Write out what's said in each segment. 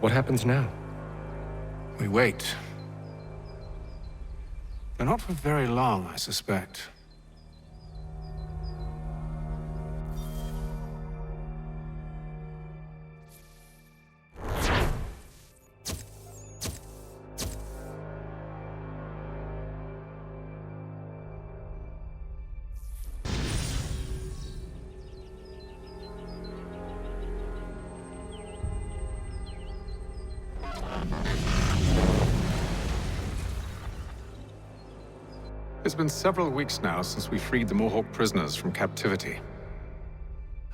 What happens now? We wait. But not for very long, I suspect. It's been several weeks now since we freed the Mohawk prisoners from captivity.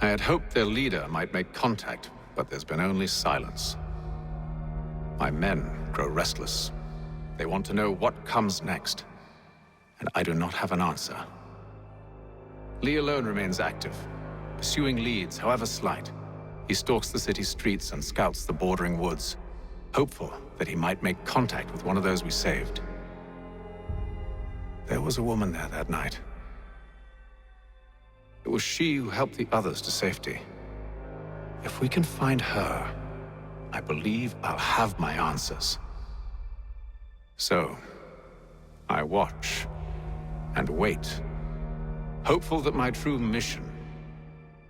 I had hoped their leader might make contact, but there's been only silence. My men grow restless. They want to know what comes next, and I do not have an answer. Lee alone remains active, pursuing leads, however slight. He stalks the city streets and scouts the bordering woods, hopeful that he might make contact with one of those we saved. There was a woman there that night. It was she who helped the others to safety. If we can find her, I believe I'll have my answers. So, I watch and wait, hopeful that my true mission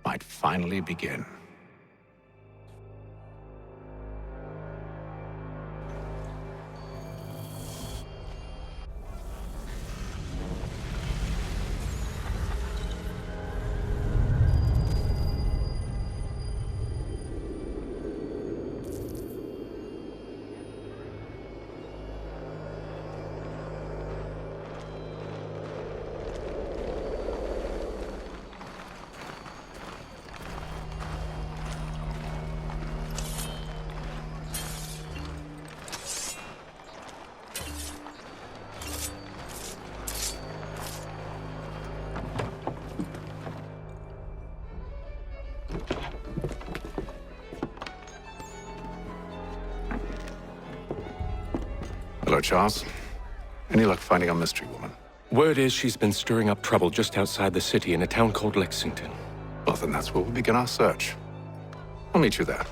might finally begin. Hello, Charles. Any luck finding a mystery woman? Word is she's been stirring up trouble just outside the city in a town called Lexington. Well, then that's where we'll begin our search. I'll meet you there.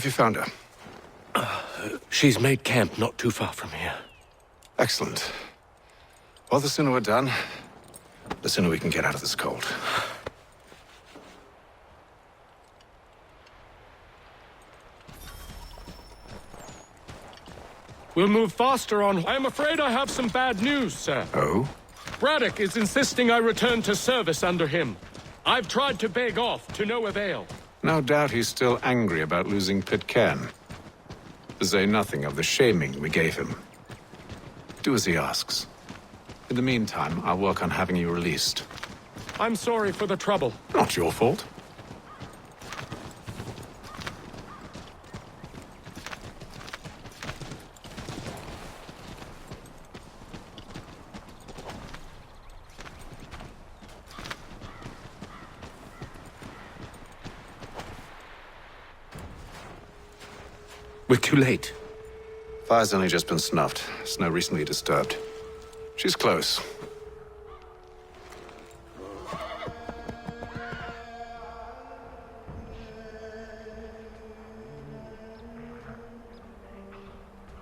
Have you found her? She's made camp not too far from here. Excellent. Well, the sooner we're done, the sooner we can get out of this cold. We'll move faster on... I'm afraid I have some bad news, sir. Oh? Braddock is insisting I return to service under him. I've tried to beg off, to no avail. No doubt he's still angry about losing Pitcairn. To say nothing of the shaming we gave him. Do as he asks. In the meantime, I'll work on having you released. I'm sorry for the trouble. Not your fault. We're too late. Fire's only just been snuffed. Snow recently disturbed. She's close.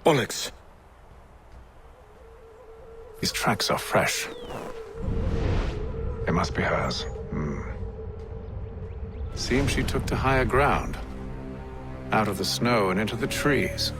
Bollocks. These tracks are fresh. They must be hers. Seems she took to higher ground. Out of the snow and into the trees.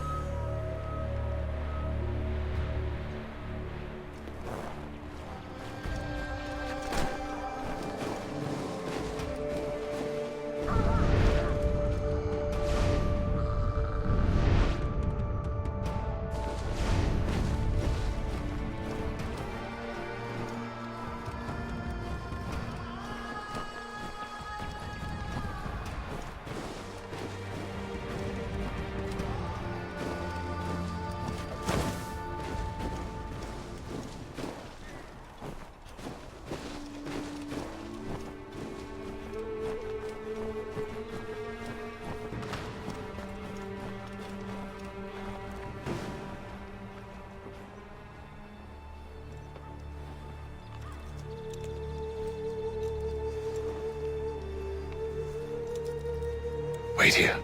Wait here.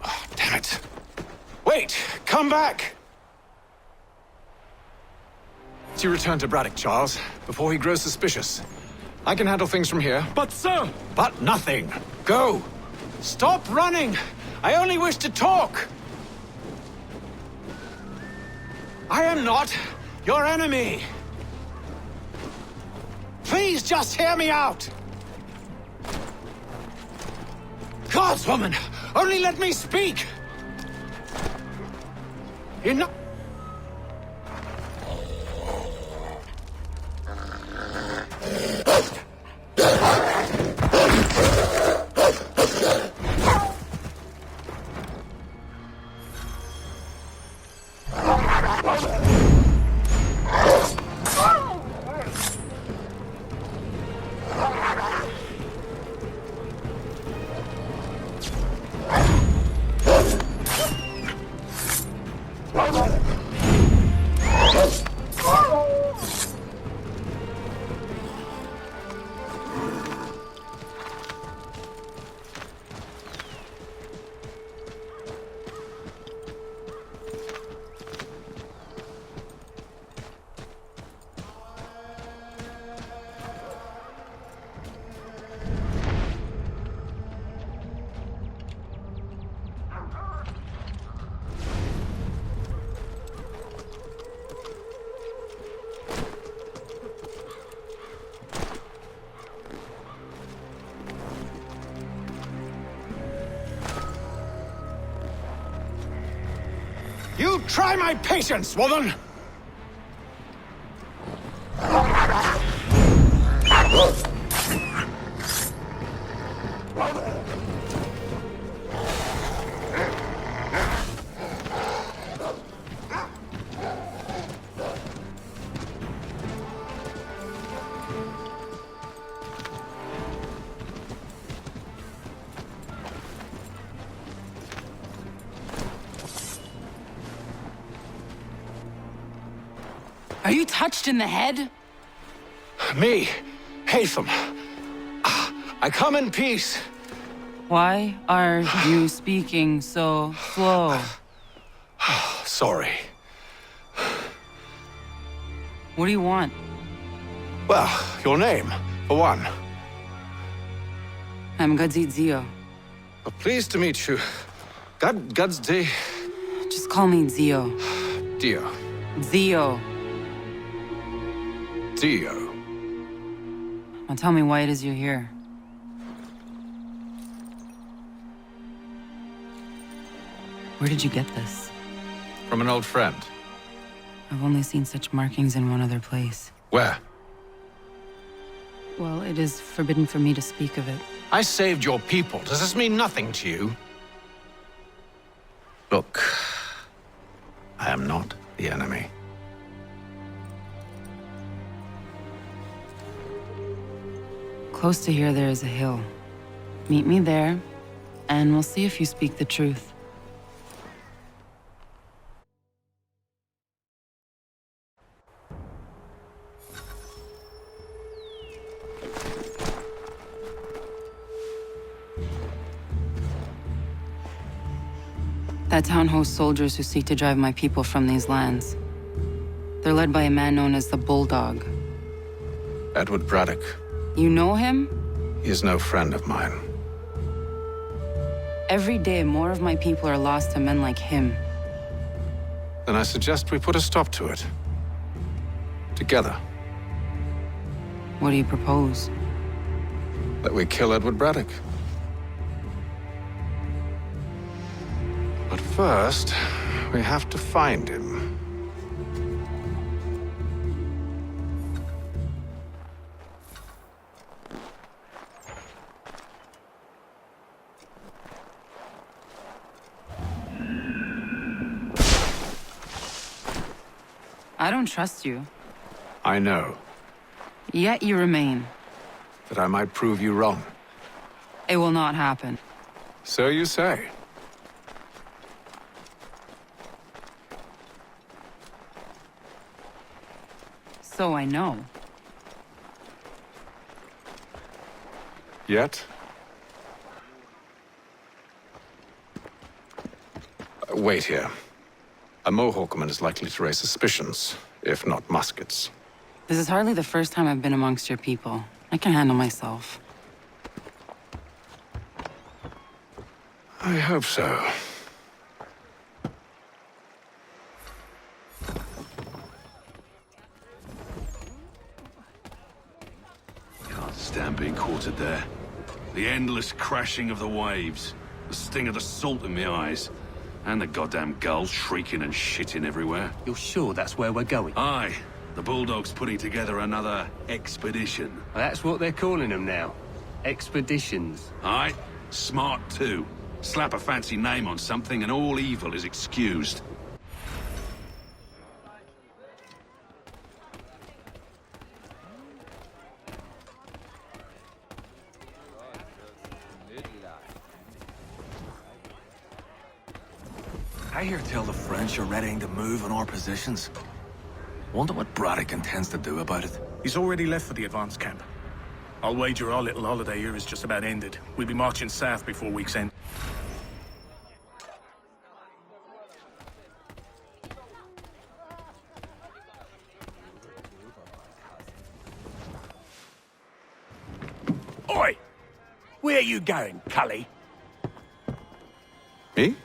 Oh, damn it. Wait! Come back! You return to Braddock, Charles, before he grows suspicious. I can handle things from here. But, sir! But nothing. Go! Stop running! I only wish to talk! I am not your enemy! Please just hear me out! Gods, woman! Only let me speak! Enough! You try my patience, woman! Are you touched in the head? Me, Hatham. I come in peace. Why are you speaking so slow? Sorry. What do you want? Well, your name, for one. I'm Gadzi Zio. Well, pleased to meet you. Gadsday. Just call me Zio. Dio. Zio. Dio. Now tell me why it is you're here. Where did you get this? From an old friend. I've only seen such markings in one other place. Where? Well, it is forbidden for me to speak of it. I saved your people. Does this mean nothing to you? Look, I am not the enemy. Close to here, there is a hill. Meet me there, and we'll see if you speak the truth. That town hosts soldiers who seek to drive my people from these lands. They're led by a man known as the Bulldog. Edward Braddock. You know him? He is no friend of mine. Every day, more of my people are lost to men like him. Then I suggest we put a stop to it. Together. What do you propose? That we kill Edward Braddock. But first, we have to find him. I don't trust you. I know. Yet you remain. That I might prove you wrong. It will not happen. So you say. So I know. Yet? Wait here. A Mohawkman is likely to raise suspicions, if not muskets. This is hardly the first time I've been amongst your people. I can handle myself. I hope so. Can't stand being quartered there. The endless crashing of the waves, the sting of the salt in my eyes, and the goddamn gulls shrieking and shitting everywhere. You're sure that's where we're going? Aye, the Bulldog's putting together another expedition. That's what they're calling them now. Expeditions. Aye, smart too. Slap a fancy name on something and all evil is excused. I hear tell the French are readying to move on our positions. Wonder what Braddock intends to do about it. He's already left for the advance camp. I'll wager our little holiday here is just about ended. We'll be marching south before week's end. Oi! Where are you going, Cully? Me?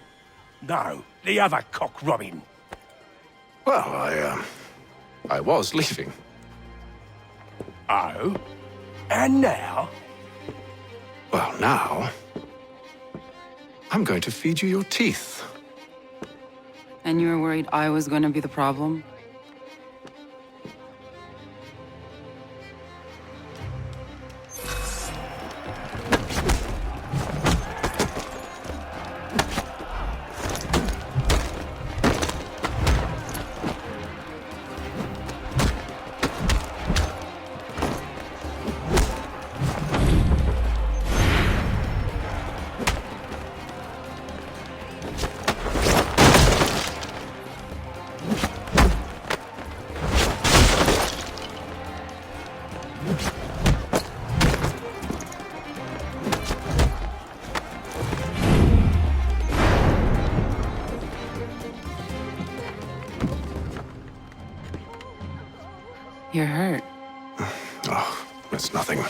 No, the other cock Robin. Well, I was leaving. Oh? And now? Well, now... I'm going to feed you your teeth. And you were worried I was going to be the problem? You're hurt. Oh, it's nothing.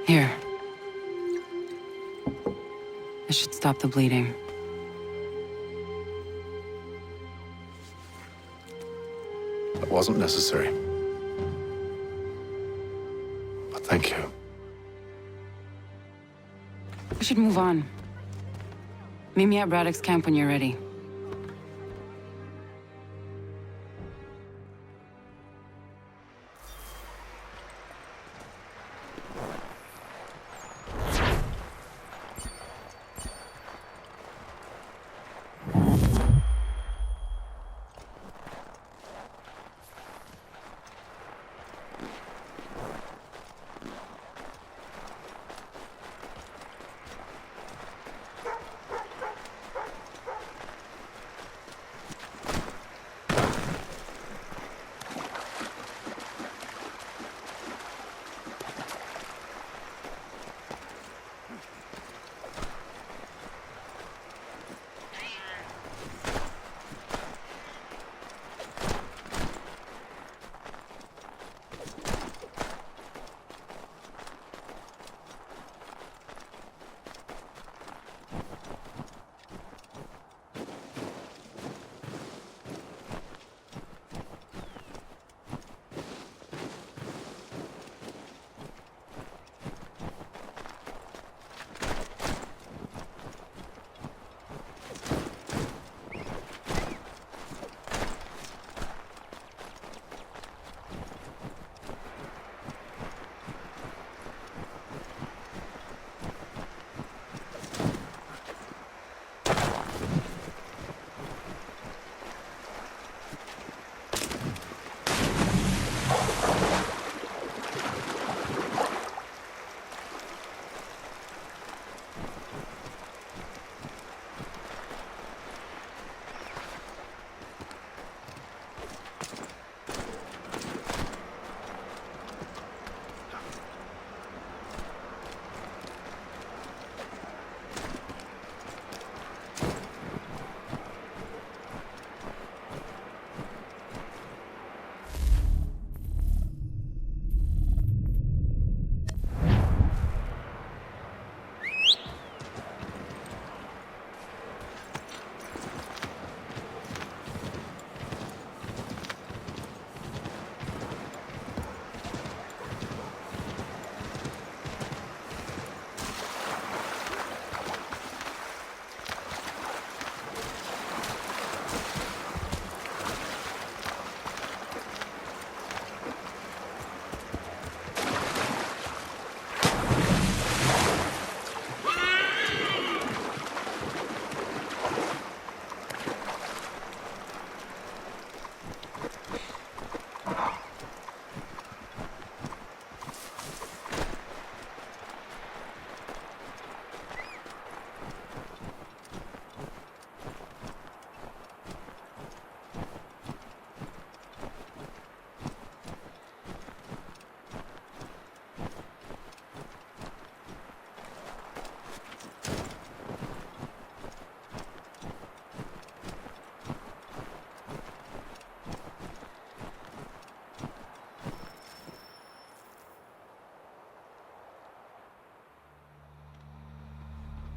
Here. This should stop the bleeding. That wasn't necessary. But thank you. We should move on. Meet me at Braddock's camp when you're ready.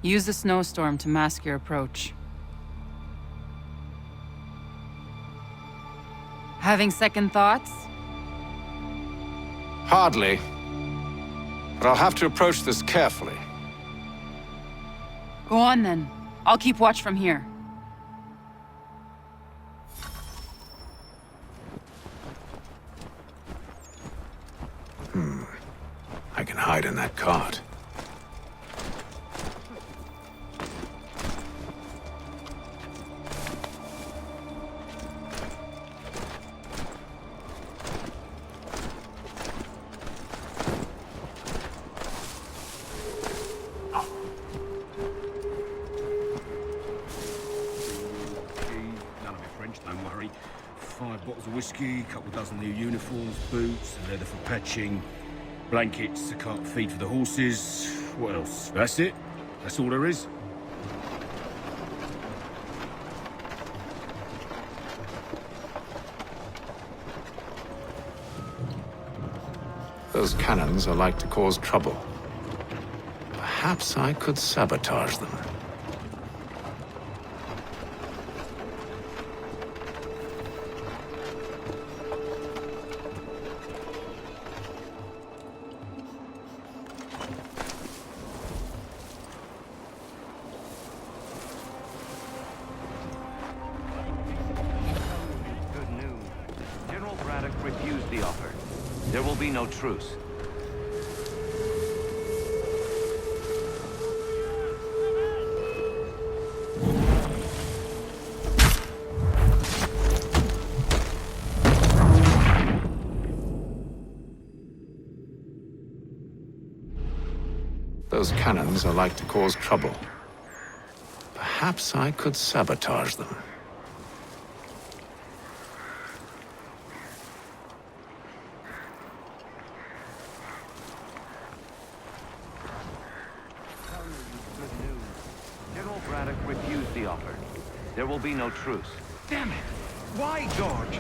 Use the snowstorm to mask your approach. Having second thoughts? Hardly. But I'll have to approach this carefully. Go on then. I'll keep watch from here. I can hide in that cart. None of it French, don't worry. 5 bottles of whiskey, a couple dozen new uniforms, boots, leather for patching, blankets, a cart feed for the horses. What else? That's it. That's all there is. Those cannons are like to cause trouble. Perhaps I could sabotage them. Good news. General Braddock refused the offer. There will be no truce. Those cannons are like to cause trouble. Perhaps I could sabotage them. Good news. General Braddock refused the offer. There will be no truce. Damn it! Why, George?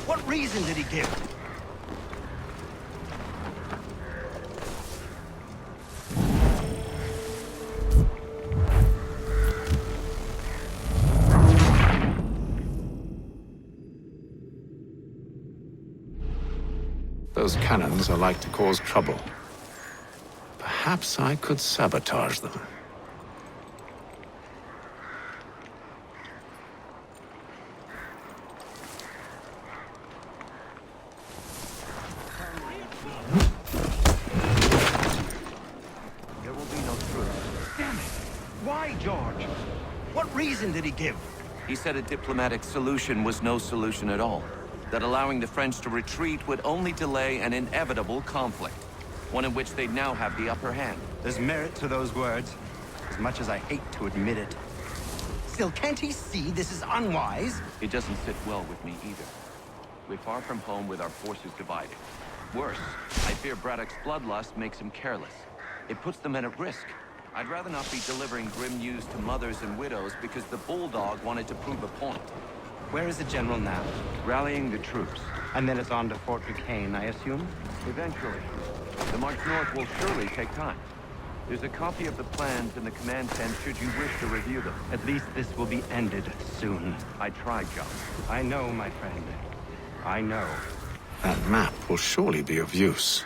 What reason did he give? Those cannons are like to cause trouble. Perhaps I could sabotage them. There will be no truce. Damn it! Why, George? What reason did he give? He said a diplomatic solution was no solution at all. That allowing the French to retreat would only delay an inevitable conflict. One in which they'd now have the upper hand. There's merit to those words, as much as I hate to admit it. Still, can't he see this is unwise? It doesn't sit well with me either. We're far from home with our forces divided. Worse, I fear Braddock's bloodlust makes him careless. It puts the men at risk. I'd rather not be delivering grim news to mothers and widows because the Bulldog wanted to prove a point. Where is the general now? Rallying the troops. And then it's on to Fort Duquesne, I assume? Eventually. The march north will surely take time. There's a copy of the plans in the command tent should you wish to review them. At least this will be ended soon. I tried, John. I know, my friend. I know. That map will surely be of use.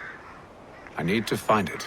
I need to find it.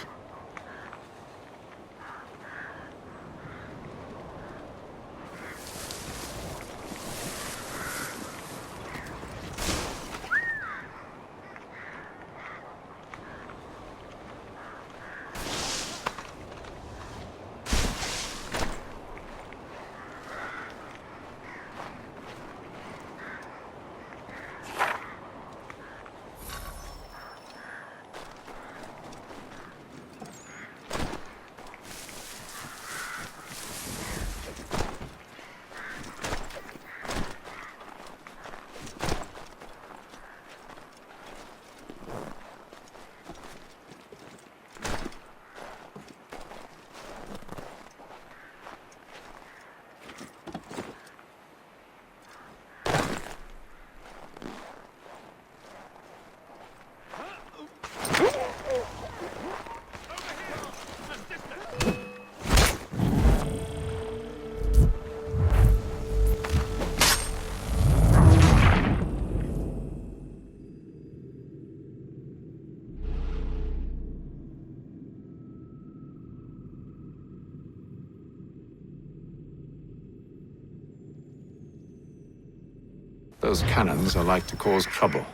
Those cannons are like to cause trouble.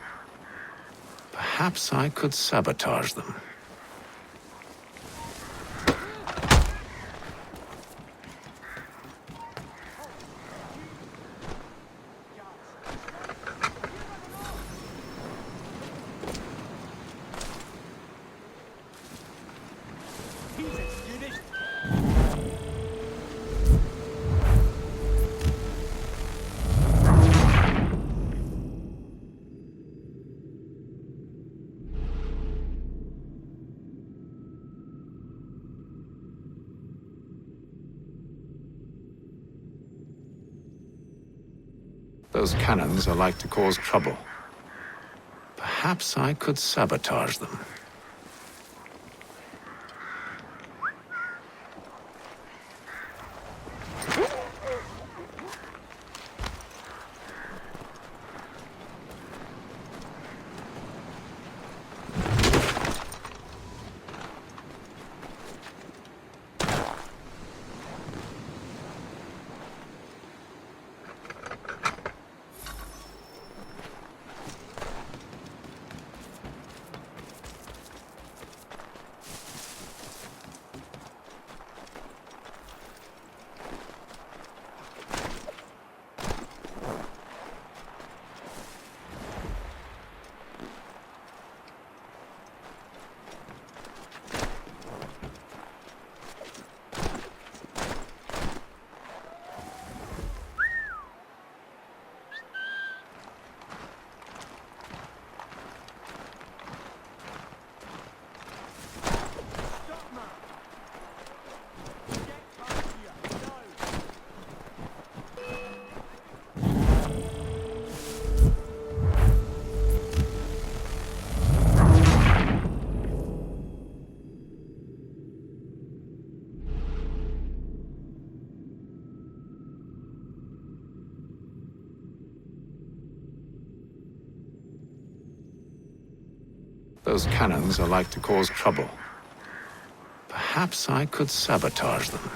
Perhaps I could sabotage them. Those cannons are like to cause trouble. Perhaps I could sabotage them. Those cannons are like to cause trouble. Perhaps I could sabotage them.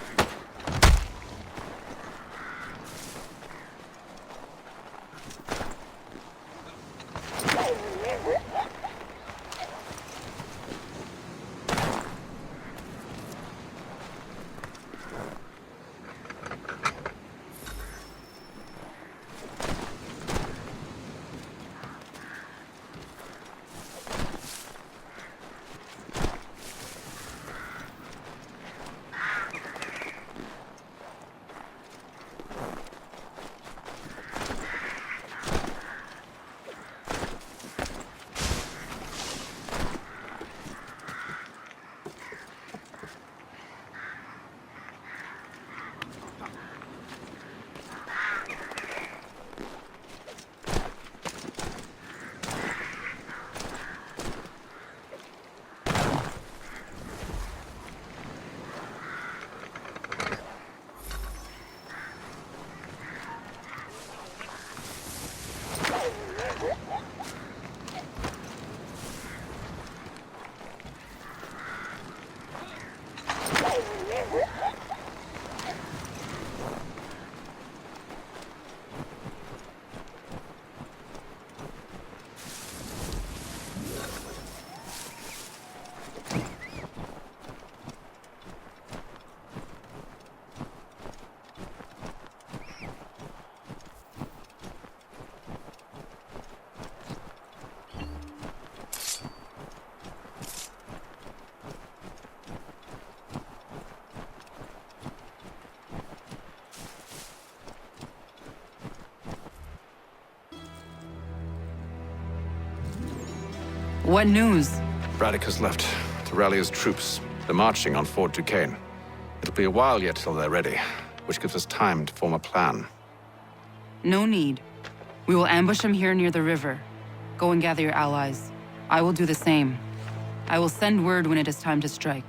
What news? Braddock has left to rally his troops. They're marching on Fort Duquesne. It'll be a while yet till they're ready, which gives us time to form a plan. No need. We will ambush him here near the river. Go and gather your allies. I will do the same. I will send word when it is time to strike.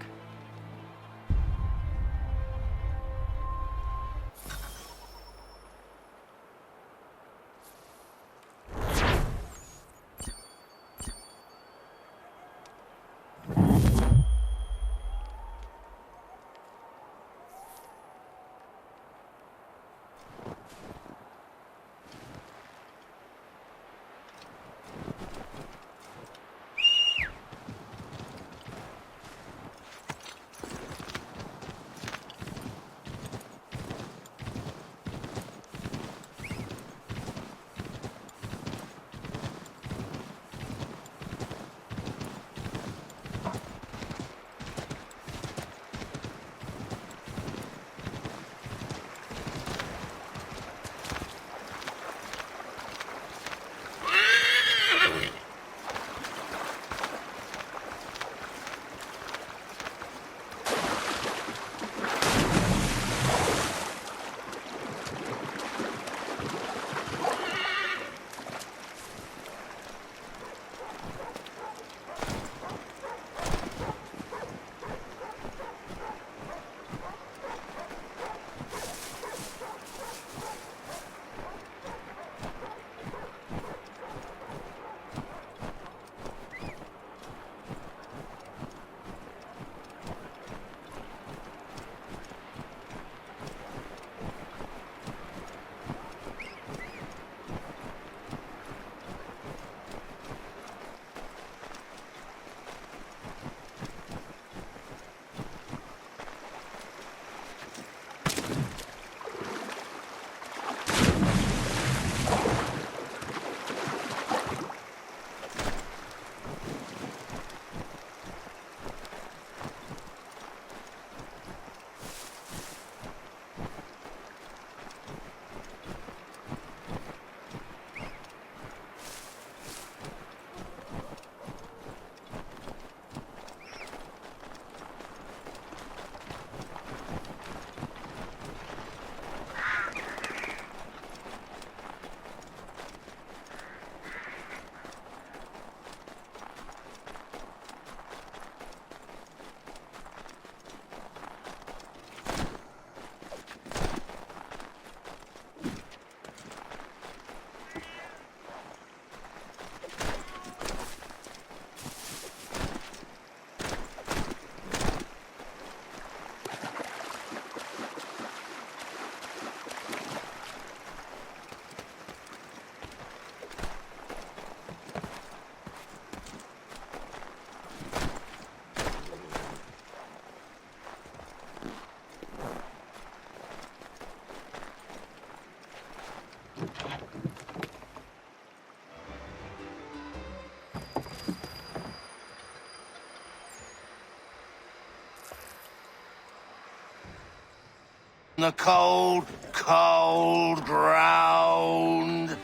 The cold, cold ground.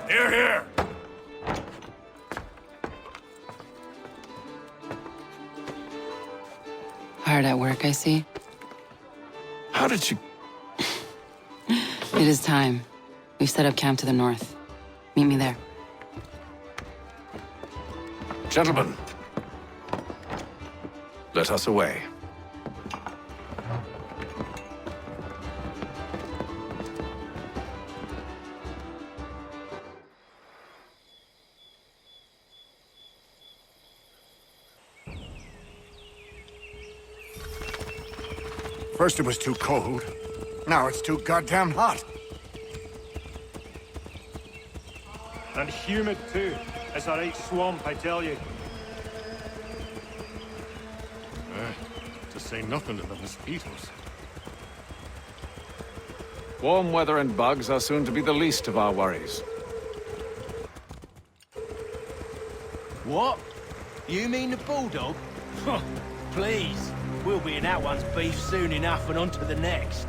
Here, here! Hard at work, I see. How did you... It is time. We've set up camp to the north. Meet me there. Gentlemen, let us away. First it was too cold. Now it's too goddamn hot. And humid too. It's a right swamp, I tell you. To say nothing of the mosquitoes. Warm weather and bugs are soon to be the least of our worries. What? You mean the bulldog? Please. We'll be in that one's beef soon enough and on to the next.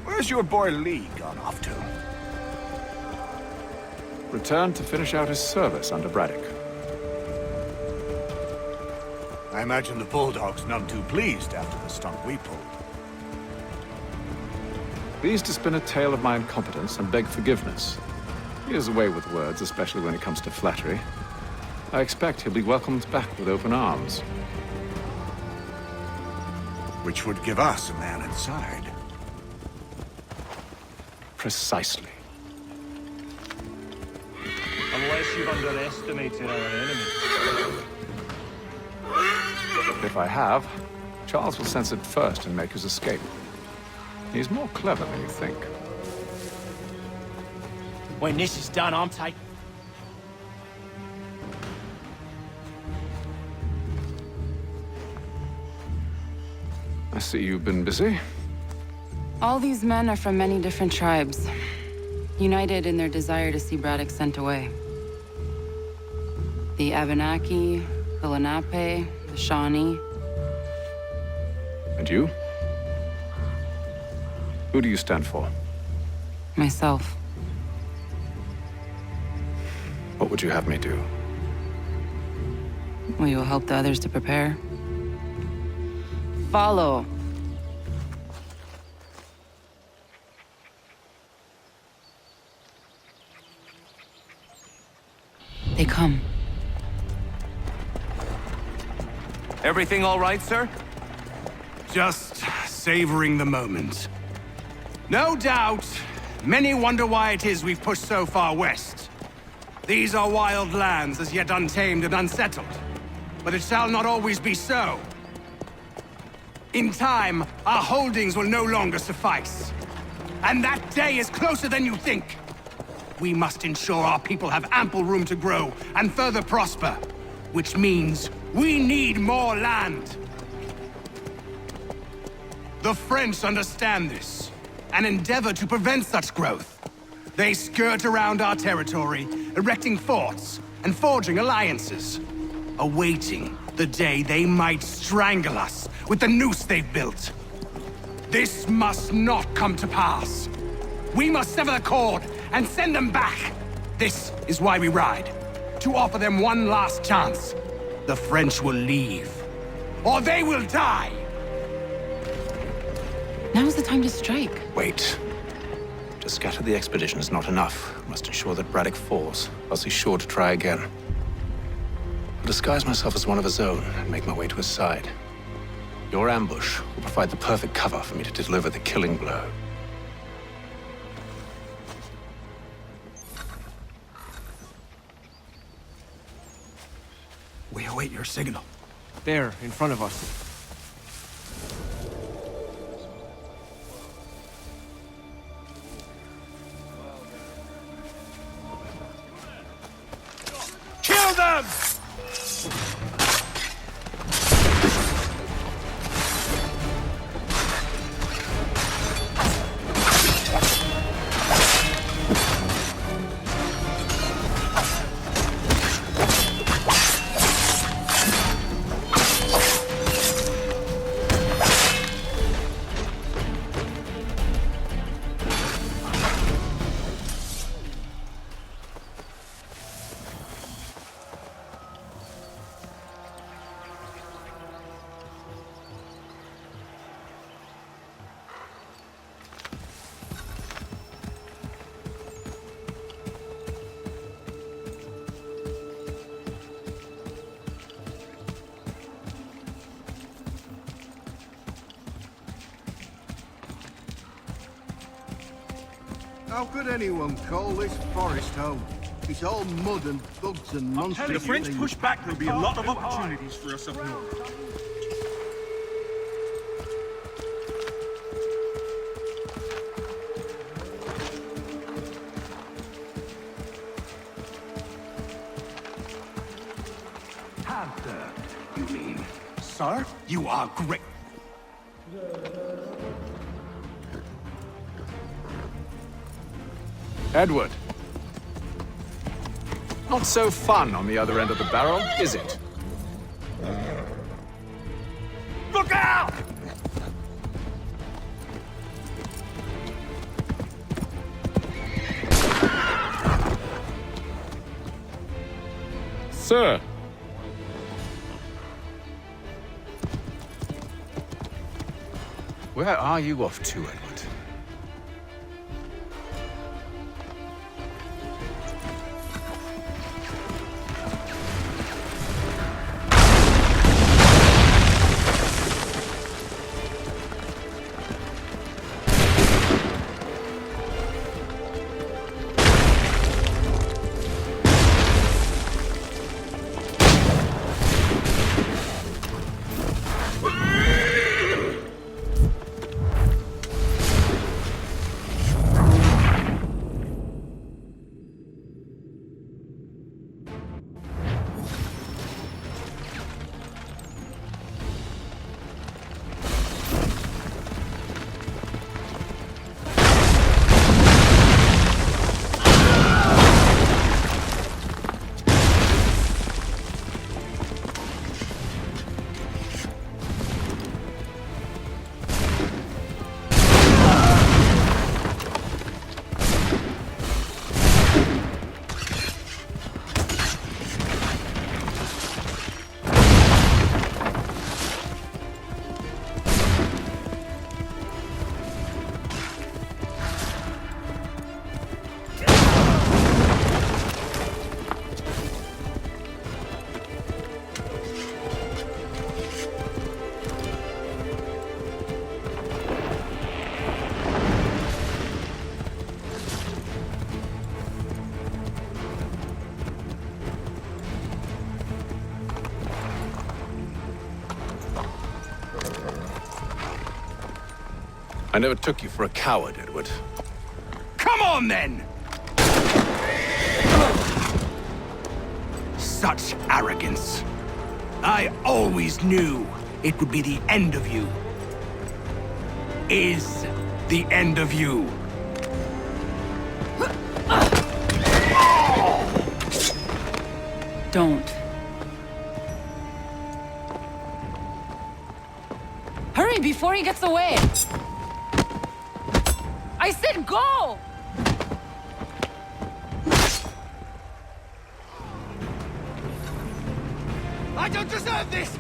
Where's your boy Lee gone off to? Returned to finish out his service under Braddock. I imagine the bulldog's none too pleased after the stunt we pulled. Pleased to spin a tale of my incompetence and beg forgiveness. He is away with words, especially when it comes to flattery. I expect he'll be welcomed back with open arms. Which would give us a man inside. Precisely. Unless you've underestimated our enemy. If I have, Charles will sense it first and make his escape. He's more clever than you think. When this is done, I'm taking... I see you've been busy. All these men are from many different tribes, united in their desire to see Braddock sent away. The Abenaki, the Lenape, the Shawnee. And you? Who do you stand for? Myself. What would you have me do? Will you help the others to prepare? Follow. They come. Everything all right, sir? Just savoring the moment. No doubt, many wonder why it is we've pushed so far west. These are wild lands as yet untamed and unsettled. But it shall not always be so. In time, our holdings will no longer suffice. And that day is closer than you think. We must ensure our people have ample room to grow and further prosper. Which means we need more land. The French understand this, and endeavor to prevent such growth. They skirt around our territory, erecting forts and forging alliances, awaiting the day they might strangle us with the noose they've built. This must not come to pass. We must sever the cord and send them back. This is why we ride, to offer them one last chance. The French will leave, or they will die. Now is the time to strike. Wait. To scatter the expedition is not enough. We must ensure that Braddock falls, else he's sure to try again. I'll disguise myself as one of his own and make my way to his side. Your ambush will provide the perfect cover for me to deliver the killing blow. We await your signal. There, in front of us. Kill them! How could anyone call this forest home? It's all mud and bugs and monsters. The French push back, there'll be a lot of opportunities for us up north. Panther, you mean? Sir, you are great. Edward. Not so fun on the other end of the barrel, is it? Look out! Sir, Where are you off to, Edward? I never took you for a coward, Edward. Come on, then! Such arrogance. I always knew it would be the end of you. Is the end of you. Don't. Hurry before he gets away! I said go! I don't deserve this!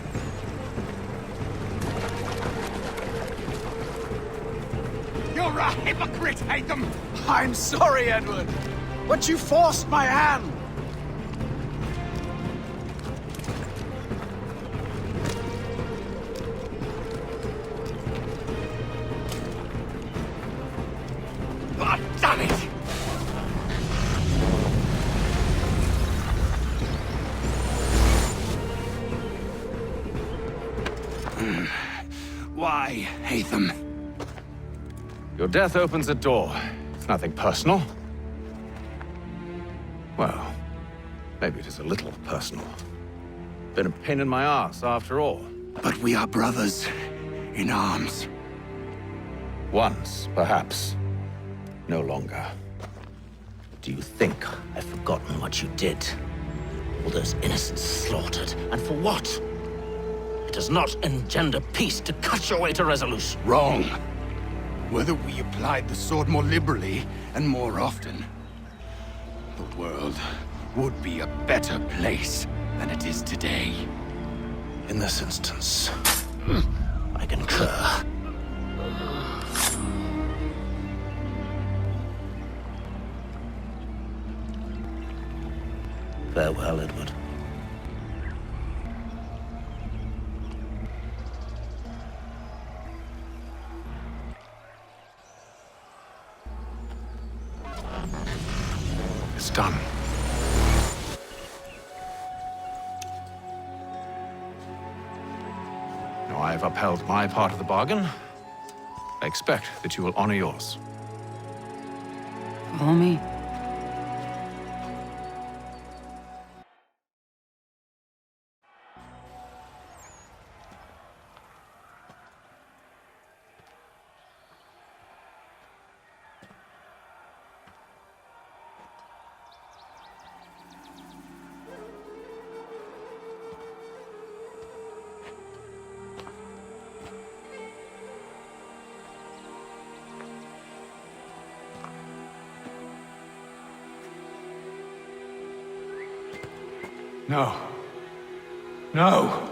You're a hypocrite, Hatham! I'm sorry, Edward, but you forced my hand. Oh, damn it! Why, Hatham? Your death opens a door. It's nothing personal. Well, maybe it is a little personal. Been a pain in my ass, after all. But we are brothers in arms. Once, perhaps. No longer. Do you think I've forgotten what you did? All those innocents slaughtered, and for what? It does not engender peace to cut your way to resolution. Wrong. Whether we applied the sword more liberally and more often, the world would be a better place than it is today. In this instance, I concur. Farewell, Edward. it's done. Now, I've upheld my part of the bargain. I expect that you will honor yours. Follow me. No. No!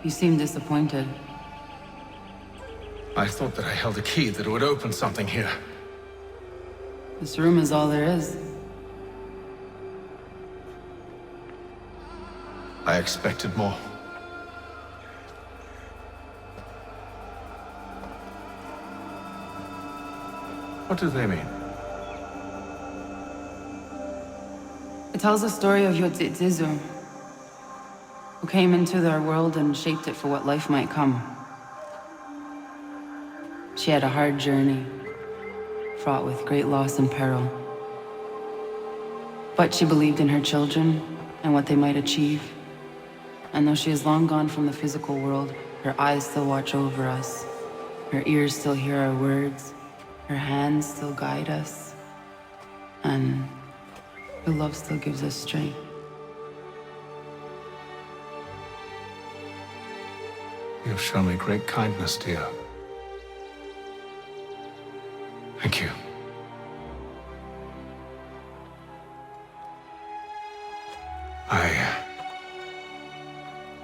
You seem disappointed. I thought that I held a key that would open something here. This room is all there is. I expected more. What do they mean? It tells the story of Yotzitzizu, who came into their world and shaped it for what life might come. She had a hard journey, fraught with great loss and peril. But she believed in her children and what they might achieve. And though she is long gone from the physical world, her eyes still watch over us. Her ears still hear our words. Her hands still guide us. And her love still gives us strength. You've shown me great kindness, dear. Thank you.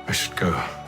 I should go.